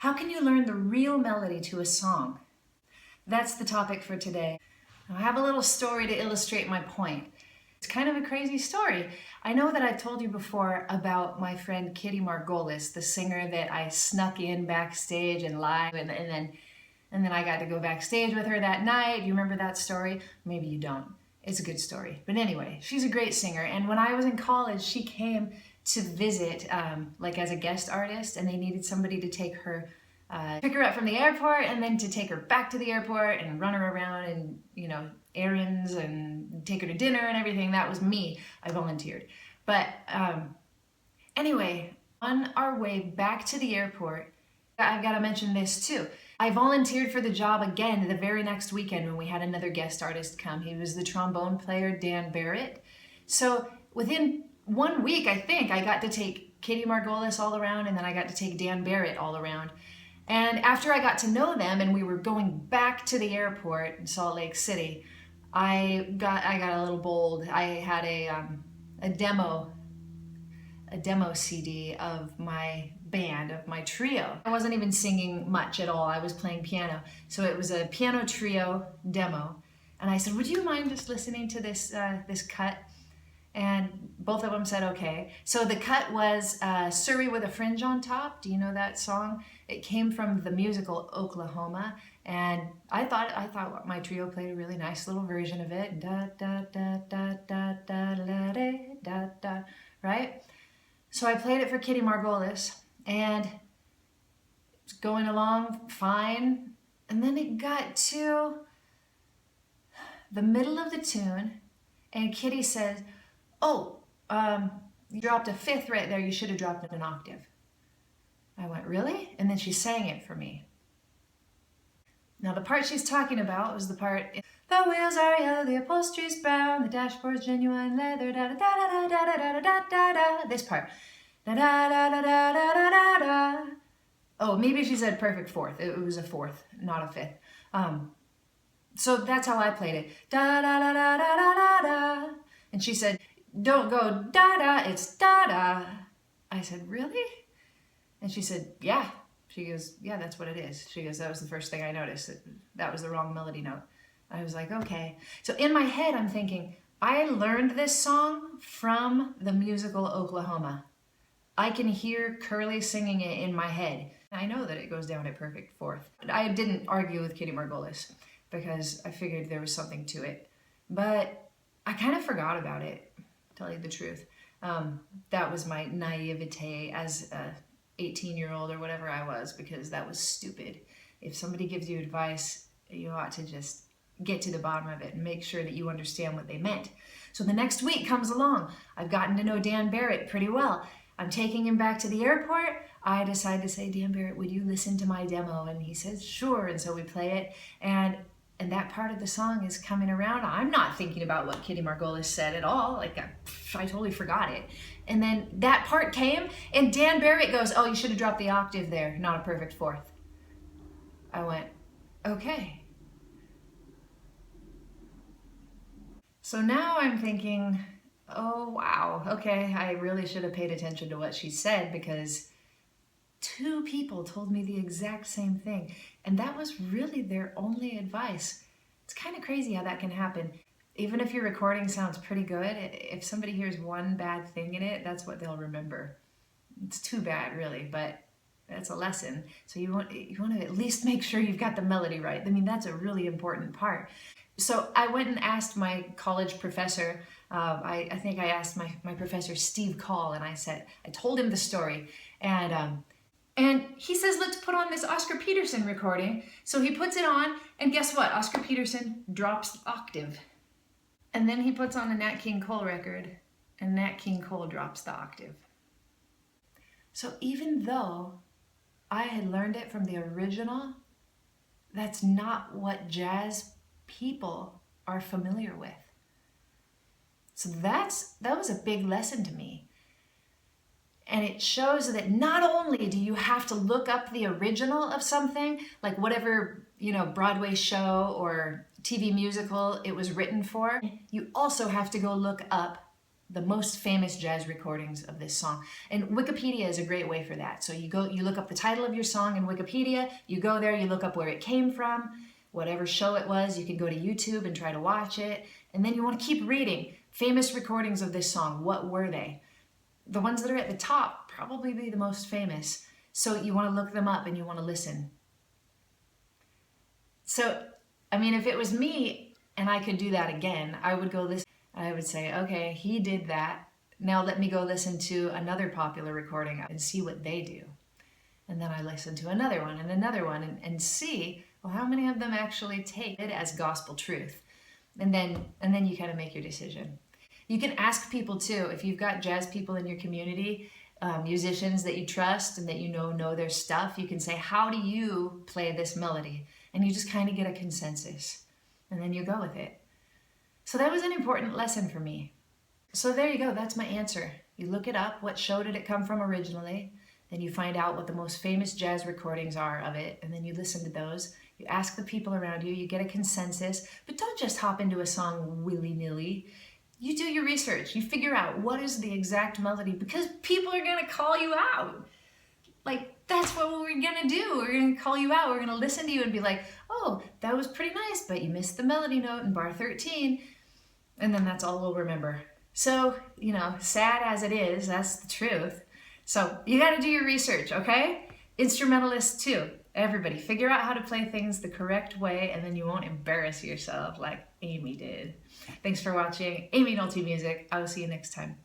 How can you learn the real melody to a song? That's the topic for today. I have a little story to illustrate my point. It's kind of a crazy story. I know that I've told you before about my friend Kitty Margolis, the singer that I snuck in backstage and live, and then I got to go backstage with her that night. Do you remember that story? Maybe you don't. It's a good story. But anyway, she's a great singer. And when I was in college, she came to visit like as a guest artist, and they needed somebody to take her, pick her up from the airport and then to take her back to the airport and run her around and, you know, errands and take her to dinner and everything. That was me. I volunteered. But anyway, on our way back to the airport, I've got to mention this too. I volunteered for the job again the very next weekend when we had another guest artist come. He was the trombone player, Dan Barrett. So within 1 week, I think, I got to take Kitty Margolis all around, and then I got to take Dan Barrett all around. And after I got to know them and we were going back to the airport in Salt Lake City, I got a little bold. I had a demo CD of my band, of my trio. I wasn't even singing much at all. I was playing piano. So it was a piano trio demo. And I said, would you mind just listening to this cut? And both of them said, okay. So the cut was Surrey with a Fringe on Top. Do you know that song? It came from the musical Oklahoma. And I thought my trio played a really nice little version of it. Da, da, da, da, da, da, da, da, da, right? So I played it for Kitty Margolis, and it was going along fine. And then it got to the middle of the tune, and Kitty says, oh, you dropped a fifth right there. You should have dropped it an octave. I went, really? And then she sang it for me. Now the part she's talking about was the part, the wheels are yellow, the upholstery's brown, the dashboard's genuine leather, da da da da da da da da da da. This part, da da da da da da da da. Oh, maybe she said perfect fourth. It was a fourth, not a fifth. So that's how I played it. Da da da da da da da. And she said, don't go da da, it's da da. I said, really? And she said, yeah. She goes, yeah, that's what it is. She goes, that was the first thing I noticed. That was the wrong melody note. I was like, okay. So in my head, I'm thinking, I learned this song from the musical Oklahoma. I can hear Curly singing it in my head. I know that it goes down at perfect fourth. I didn't argue with Kitty Margolis because I figured there was something to it. But I kind of forgot about it, to tell you the truth. That was my naivete as a 18-year-old or whatever I was, because that was stupid. If somebody gives you advice, you ought to just get to the bottom of it and make sure that you understand what they meant. So the next week comes along. I've gotten to know Dan Barrett pretty well. I'm taking him back to the airport. I decide to say, Dan Barrett, would you listen to my demo? And he says, sure. And so we play it. And that part of the song is coming around. I'm not thinking about what Kitty Margolis said at all. Like, I totally forgot it. And then that part came, and Dan Barrett goes, oh, you should have dropped the octave there, not a perfect fourth. I went, okay. So now I'm thinking, oh, wow, okay, I really should have paid attention to what she said, because two people told me the exact same thing, and that was really their only advice. It's kind of crazy how that can happen. Even if your recording sounds pretty good, if somebody hears one bad thing in it, that's what they'll remember. It's too bad, really, but that's a lesson. So you want to at least make sure you've got the melody right. I mean, that's a really important part. So I went and asked my college professor, I think I asked my professor Steve Call, and I told him the story, and he says, let's put on this Oscar Peterson recording. So he puts it on, and guess what? Oscar Peterson drops the octave. And then he puts on a Nat King Cole record, and Nat King Cole drops the octave. So even though I had learned it from the original, that's not what jazz people are familiar with. So that was a big lesson to me. And it shows that not only do you have to look up the original of something, like whatever, Broadway show or TV musical it was written for, you also have to go look up the most famous jazz recordings of this song. And Wikipedia is a great way for that. So you look up the title of your song in Wikipedia, you go there, you look up where it came from, whatever show it was, you can go to YouTube and try to watch it. And then you want to keep reading famous recordings of this song. What were they? The ones that are at the top probably be the most famous. So you want to look them up and you want to listen. So, I mean, if it was me and I could do that again, I would go listen. I would say, okay, he did that. Now let me go listen to another popular recording and see what they do. And then I listen to another one and see, well, how many of them actually take it as gospel truth? And then you kind of make your decision. You can ask people too, if you've got jazz people in your community, musicians that you trust and that you know their stuff, you can say, how do you play this melody? And you just kind of get a consensus. And then you go with it. So that was an important lesson for me. So there you go, that's my answer. You look it up, what show did it come from originally? Then you find out what the most famous jazz recordings are of it, and then you listen to those. You ask the people around you, you get a consensus, but don't just hop into a song willy-nilly. You do your research, you figure out what is the exact melody, because people are gonna call you out. Like, that's what we're gonna do. We're gonna call you out, we're gonna listen to you and be like, oh, that was pretty nice, but you missed the melody note in bar 13. And then that's all we'll remember. So, sad as it is, that's the truth. So you gotta do your research, okay? Instrumentalists too, everybody, figure out how to play things the correct way and then you won't embarrass yourself like Aimee did. Thanks for watching Aimee Nolte Music. I will see you next time.